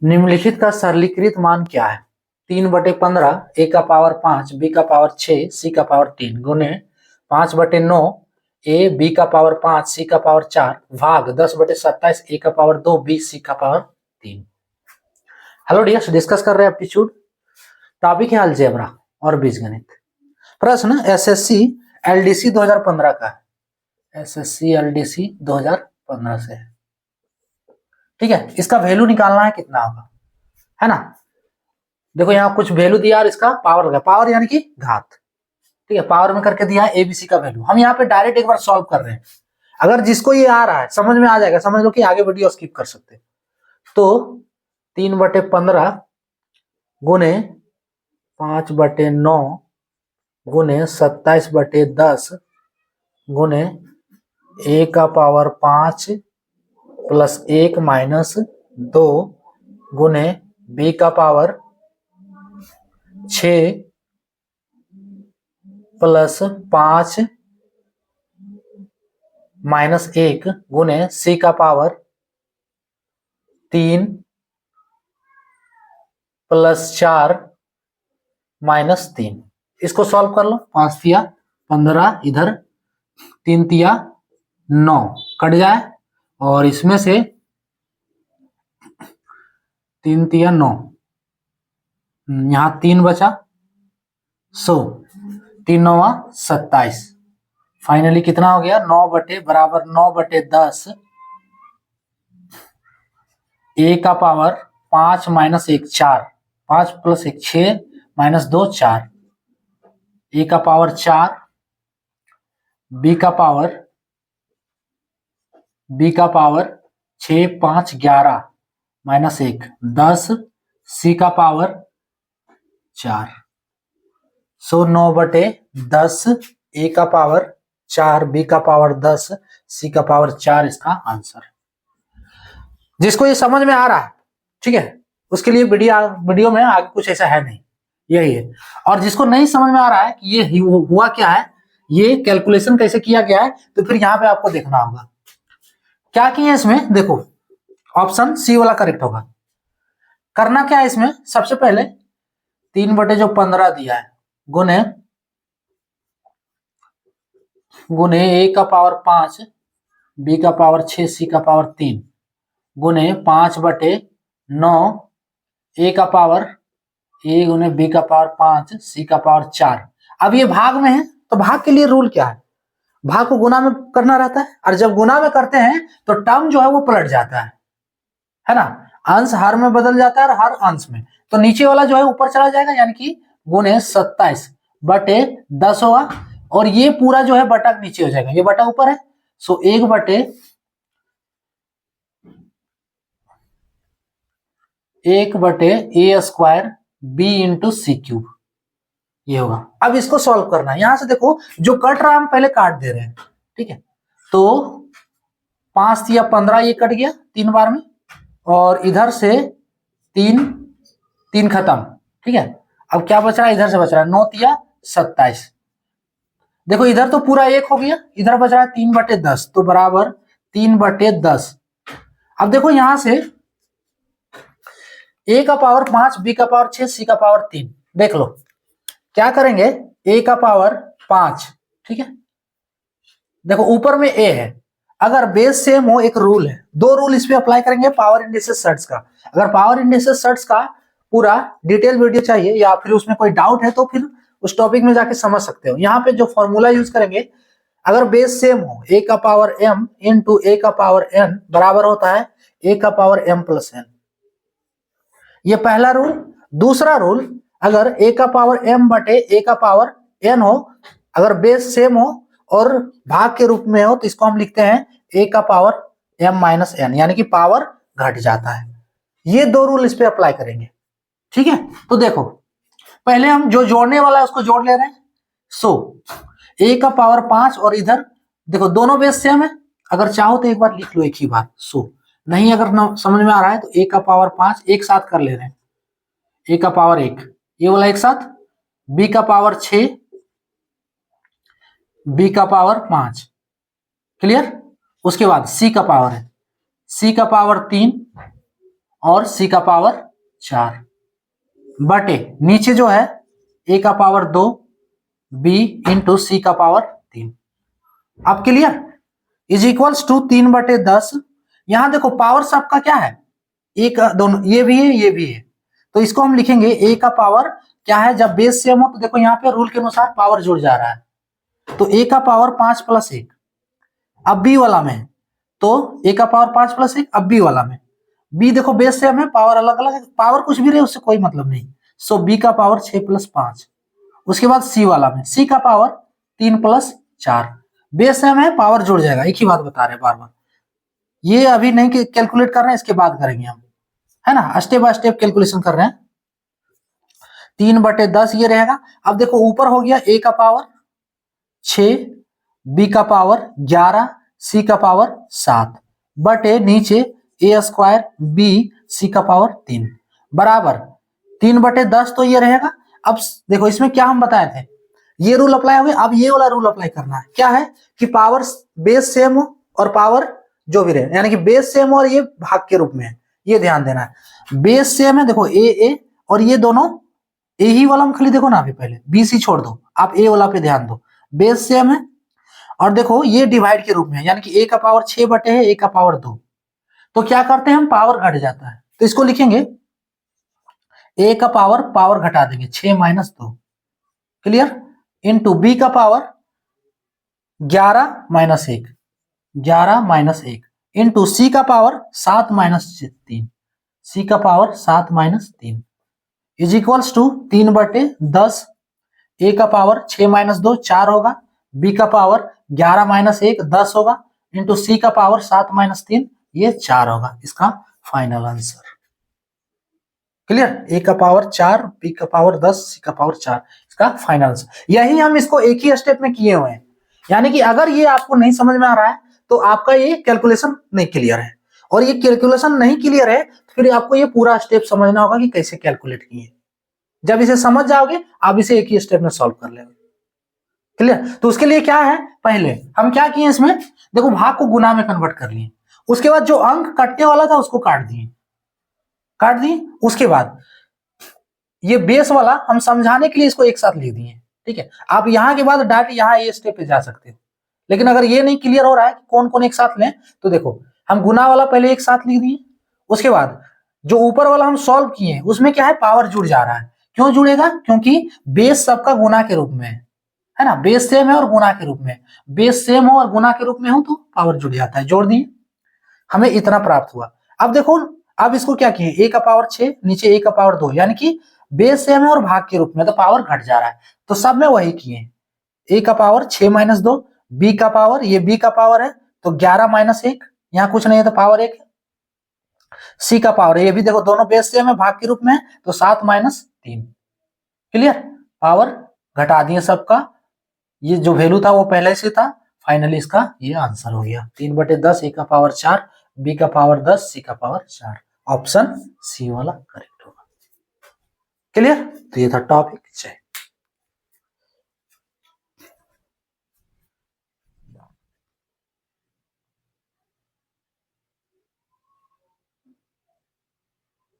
निम्नलिखित का सरलीकृत मान क्या है? 3/15 ए का पावर 5 बी का पावर 6 सी का पावर 3 गुने 5/9 ए बी का पावर 5 सी का पावर 4 भाग 10/27 ए का पावर 2 बी सी का पावर 3। हेलो डियर्स, डिस्कस कर रहे हैं एप्टीट्यूड। टॉपिक है अलजेब्रा और बीजगणित। प्रश्न एसएससी एलडीसी 2015 का है। एसएससी एलडीसी 2015 से है। ठीक है, इसका वैल्यू निकालना है, कितना होगा, है ना। देखो यहाँ कुछ वैल्यू दिया और इसका पावर लगा, पावर यानी कि घात। ठीक है, पावर में करके दिया है एबीसी का वैल्यू। हम यहाँ पे डायरेक्ट एक बार सॉल्व कर रहे हैं। अगर जिसको ये आ रहा है समझ में आ जाएगा, समझ लो कि आगे वीडियो स्किप कर सकते हैं। तो 3/15 गुने 5/9 गुने 27/10 गुने ए का पावर 5 प्लस 1 माइनस 2 गुने बी का पावर 6 प्लस 5 माइनस 1 गुने सी का पावर 3 प्लस 4 माइनस 3। इसको सॉल्व कर लो। 5 तिया 15, इधर 3 तिया 9 कट जाए, और इसमें से 3 तिया 9, यहाँ 3 बचा 100, 3 9 27। फाइनली कितना हो गया? 9/10 ए का पावर 5 माइनस 1 4, 5 प्लस 1 6 माइनस 2 4, ए का पावर 4 बी का पावर 6 5 11 माइनस 1 10 सी का पावर 4। 9/10 ए का पावर 4 बी का पावर 10 सी का पावर 4 इसका आंसर। जिसको ये समझ में आ रहा है, ठीक है, उसके लिए वीडियो में आगे कुछ ऐसा है नहीं, यही है। और जिसको नहीं समझ में आ रहा है कि ये हुआ क्या है, ये कैलकुलेशन कैसे किया गया है, तो फिर यहाँ पे आपको देखना होगा क्या किया इसमें। देखो ऑप्शन सी वाला करेक्ट होगा। करना क्या है इसमें, सबसे पहले 3/15 दिया है गुने ए का पावर 5 बी का पावर 6 सी का पावर 3 गुने 5/9 ए का पावर ए गुने बी का पावर 5 सी का पावर 4। अब ये भाग में है तो भाग के लिए रूल क्या है, भाग को गुना में करना रहता है, और जब गुना में करते हैं तो टर्म जो है वो पलट जाता है ना। अंश हर में बदल जाता है और हर अंश में, तो नीचे वाला जो है ऊपर चला जाएगा, यानी कि गुने 27/10 होगा, और ये पूरा जो है बटा नीचे हो जाएगा, ये बटा ऊपर है। सो 1/a² b इंटू सी क्यूब, ये होगा। अब इसको सॉल्व करना है। यहां से देखो जो कट रहा है हम पहले काट दे रहे हैं, ठीक है। तो 5 या 15 ये कट गया 3 बार में, और इधर से 3 खत्म, ठीक है। अब क्या बच रहा है, इधर से बच रहा है 9 या 27। देखो इधर तो पूरा 1 हो गया, इधर बच रहा है 3/10, तो बराबर 3/10। अब देखो यहां से ए का पावर 5 बी का पावर 6 सी का पावर 3, देख लो क्या करेंगे। ए का पावर 5, ठीक है, देखो ऊपर में ए है, अगर बेस सेम हो, एक रूल है, 2 रूल इस पे अप्लाई करेंगे पावर इंडिसेस सर्ट्स का। अगर पावर इंडिसेस सर्ट्स का पूरा डिटेल वीडियो चाहिए या फिर उसमें कोई डाउट है तो फिर उस टॉपिक में जाके समझ सकते हो। यहाँ पे जो फॉर्मूला यूज करेंगे, अगर बेस सेम हो, ए का पावर m इंटू ए का पावर n बराबर होता है ए का पावर m प्लस n, ये पहला रूल। दूसरा रूल, अगर ए का पावर m बटे ए का पावर n हो, अगर बेस सेम हो और भाग के रूप में हो, तो इसको हम लिखते हैं ए का पावर m माइनस n, यानी कि पावर घट जाता है। ये 2 रूल इस पे अप्लाई करेंगे, ठीक है। तो देखो पहले हम जो जोड़ने वाला है उसको जोड़ ले रहे हैं। सो ए का पावर 5, और इधर देखो दोनों बेस सेम है, अगर चाहो तो एक बार लिख लो एक ही बार। सो नहीं अगर न समझ में आ रहा है तो ए का पावर 5 एक साथ कर ले रहे हैं, ए का पावर 1 ये वाला एक साथ, बी का पावर 6 बी का पावर 5, क्लियर। उसके बाद सी का पावर है, सी का पावर 3 और सी का पावर 4 बटे नीचे जो है ए का पावर 2 बी इंटू सी का पावर 3। अब क्लियर? Is equals to 3/10। यहां देखो पावर सबका क्या है, एक दोनों, ये भी है ये भी है, तो इसको हम लिखेंगे ए का पावर क्या है, जब बेस सेम हो तो देखो यहाँ पे रूल के अनुसार पावर जुड़ जा रहा है, तो ए का पावर 5 + 1। अब बी वाला में तो ए का पावर 5 + 1, अब बी वाला में बी देखो बेस सेम है, पावर अलग अलग है, पावर कुछ भी रहे उससे कोई मतलब नहीं। सो बी का पावर 6 + 5। उसके बाद सी वाला में सी का पावर 3 + 4। बेस सेम है, पावर जुड़ जाएगा, एक ही बात बता रहे हैं बार बार। ये अभी नहीं कैलकुलेट कर रहे हैं, इसके बाद करेंगे हम, है ना, स्टेप बाय स्टेप कैलकुलेशन कर रहे हैं। 3/10 ये रहेगा। अब देखो ऊपर हो गया ए का पावर 6, बी का पावर 11, सी का पावर 7 बटे नीचे a² बी सी का पावर 3 बराबर 3/10 तो ये रहेगा। अब देखो इसमें क्या हम बताए थे, ये रूल अप्लाई हो गया। अब ये वाला रूल अप्लाई करना है, क्या है कि पावर बेस सेम हो और पावर जो भी रहे, यानी कि बेस सेम और ये भाग के रूप में है, ये ध्यान देना है। बेस सेम है, देखो ए और ये दोनों ए ही वाला में खाली देखो ना, अभी पहले बी सी छोड़ दो, आप ए वाला पे ध्यान दो। बेस सेम है और देखो ये डिवाइड के रूप में है, यानी कि ए का पावर 6 बटे है ए का पावर 2, तो क्या करते हैं हम, पावर घट जाता है, तो इसको लिखेंगे ए का पावर घटा देंगे 6 - 2, क्लियर, इनटू बी का पावर 11 - 1, 11 - 1 इनटू सी का पावर 7 - 3, सी का पावर 7 - 3 इज इक्वल्स टू 3/10। ए का पावर 6 - 2 4 होगा, बी का पावर 11 - 1 10 होगा, इंटू सी का पावर 7 - 3 ये 4 होगा, इसका फाइनल आंसर। क्लियर? ए का पावर 4, बी का पावर 10, सी का पावर 4, इसका फाइनल आंसर। यही हम इसको एक ही स्टेप में किए हुए हैं, यानी कि अगर ये आपको नहीं समझ में आ रहा है तो आपका ये कैलकुलेशन नहीं क्लियर है, और ये कैलकुलेशन नहीं क्लियर है तो फिर आपको ये पूरा स्टेप समझना होगा कि कैसे कैलकुलेट किए। जब इसे समझ जाओगे आप इसे एक ही स्टेप में सॉल्व कर लेंगे। क्लियर? तो उसके लिए क्या है, पहले हम क्या किए इसमें, देखो भाग को गुना में कन्वर्ट कर लिए, उसके बाद जो अंक कटने वाला था उसको काट दिए, उसके बाद ये बेस वाला हम समझाने के लिए इसको एक साथ लिख दिए। ठीक है, आप यहाँ के बाद डायरेक्ट यहाँ ये स्टेप पे जा सकते हो, लेकिन अगर ये नहीं क्लियर हो रहा है कौन कौन एक साथ लें, तो देखो हम गुना वाला पहले एक साथ लिख दिए, उसके बाद जो ऊपर वाला हम सॉल्व किए उसमें क्या है, पावर जुड़ जा रहा है। क्यों जुड़ेगा, क्योंकि बेस सबका गुना के रूप में है ना, बेस सेम है और गुना के रूप में, बेस सेम हो और गुना के रूप में हो तो पावर जुड़ जाता है, जोड़ दिए, हमें इतना प्राप्त हुआ। अब देखो अब इसको क्या किए, ए का पावर 6 नीचे ए का पावर 2, यानी कि बेस सेम है और भाग के रूप में, तो पावर घट जा रहा है, तो सब में वही किए, ए का पावर 6 - 2, बी का पावर, ये बी का पावर है तो 11 - 1, यहाँ कुछ नहीं है तो पावर 1 है, सी का पावर, ये भी देखो दोनों बेस सेम है भाग के रूप में है तो 7 - 3, क्लियर, पावर घटा दिए सबका, ये जो वैल्यू था वो पहले से था, फाइनली इसका ये आंसर हो गया 3/10, ए का पावर 4, बी का पावर 10, सी का पावर 4, ऑप्शन सी वाला करेक्ट होगा। क्लियर? तो ये था टॉपिक। जय